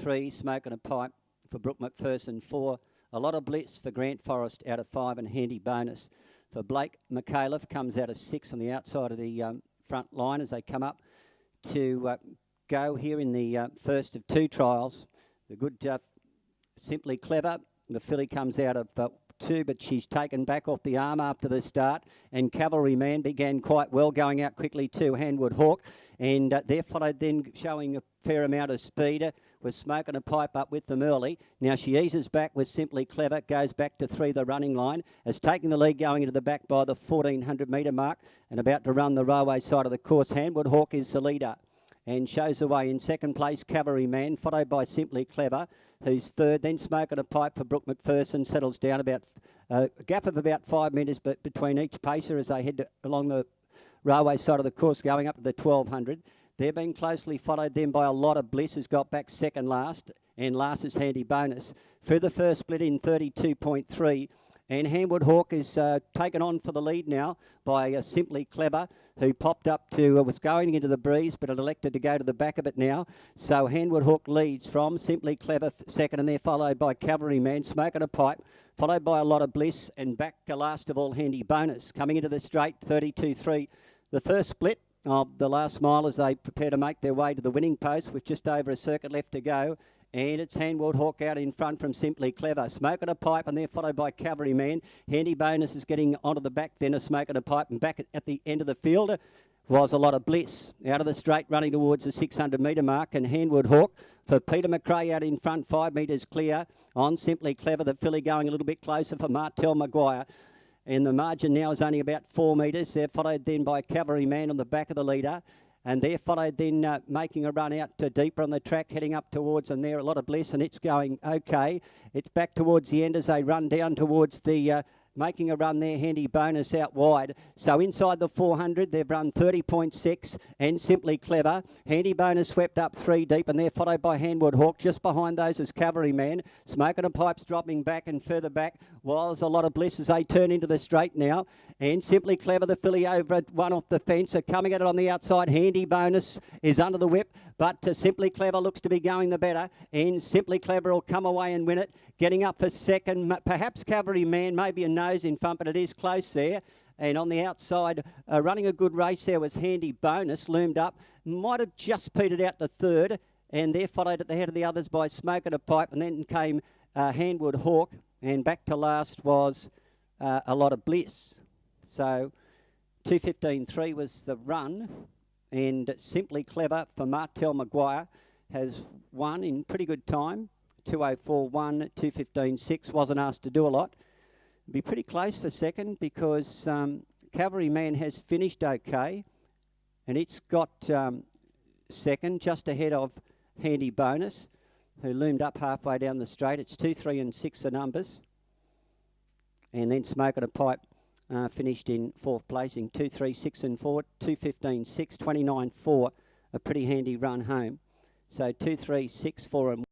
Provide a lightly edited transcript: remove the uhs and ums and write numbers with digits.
3, Smoking a Pipe for Brooke McPherson. 4, A Lot of Bliss for Grant Forrest out of 5, and Handy Bonus for Blake McAuliffe comes out of 6 on the outside of the front line as they come up to go here in the first of 2 trials. The good Simply Clever, the filly comes out of 2, but she's taken back off the arm after the start, and Cavalryman began quite well, going out quickly to Handwood Hawk, and they're followed then showing a fair amount of speed, was Smoking a Pipe up with them early. Now she eases back with Simply Clever, goes back to 3 the running line, is taking the lead going into the back by the 1400 metre mark, and about to run the railway side of the course. Handwood Hawk is the leader and shows the way. In second place, Cavalryman, followed by Simply Clever, who's third. Then Smoking a Pipe for Brooke McPherson settles down about a gap of about 5 metres between each pacer as they head along the railway side of the course, going up to the 1200. They're being closely followed then by A Lot of Bliss, who's got back second last, and last is Handy Bonus. Through the first split in 32.3. And Handwood Hawk is taken on for the lead now by Simply Clever, who popped up to, was going into the breeze, but had elected to go to the back of it now. So Handwood Hawk leads from Simply Clever second, and they're followed by Cavalryman, Smoking a Pipe, followed by A Lot of Bliss, and back last of all Handy Bonus. Coming into the straight, 32.3. The first split of the last mile as they prepare to make their way to the winning post with just over a circuit left to go. And it's Handwood Hawk out in front from Simply Clever. Smoking a Pipe, and they're followed by Cavalryman. Handy Bonus is getting onto the back then of Smoking a Pipe, and back at the end of the field was A Lot of Bliss. Out of the straight, running towards the 600 metre mark, and Handwood Hawk for Peter McRae out in front, 5 metres clear on Simply Clever. The filly going a little bit closer for Martel Maguire. And the margin now is only about 4 metres. They're followed then by Cavalryman on the back of the leader. And they're followed then making a run out to deeper on the track, heading up towards, and there A Lot of Bliss, and it's going okay. It's back towards the end as they run down towards the making a run there, Handy Bonus out wide. So inside the 400, they've run 30.6, and Simply Clever. Handy Bonus swept up 3 deep, and they're followed by Handwood Hawk. Just behind those is Cavalryman. Smoking a Pipe's dropping back and further back, while there's A Lot of Bliss as they turn into the straight now. And Simply Clever, the filly over at one off the fence, are coming at it on the outside. Handy Bonus is under the whip, but Simply Clever looks to be going the better, and Simply Clever will come away and win it. Getting up for second, perhaps Cavalryman, maybe a nose in front, but it is close there. And on the outside, running a good race there was Handy Bonus, loomed up. Might have just petered out to third, and they're followed at the head of the others by Smoking a Pipe, and then came Handwood Hawk, and back to last was A Lot of Bliss. So 2:15.3 was the run, and Simply Clever for Martel Maguire has won in pretty good time. 2:04.1, 2:15.6, wasn't asked to do a lot. Be pretty close for second because Cavalryman has finished okay, and it's got second just ahead of Handy Bonus, who loomed up halfway down the straight. It's 2, 3 and 6 the numbers, and then Smoking a Pipe finished in 4th placing, 2, 3, 6 and 4, 2:15.6, 29.4, a pretty handy run home. So 2, 3, 6, 4 and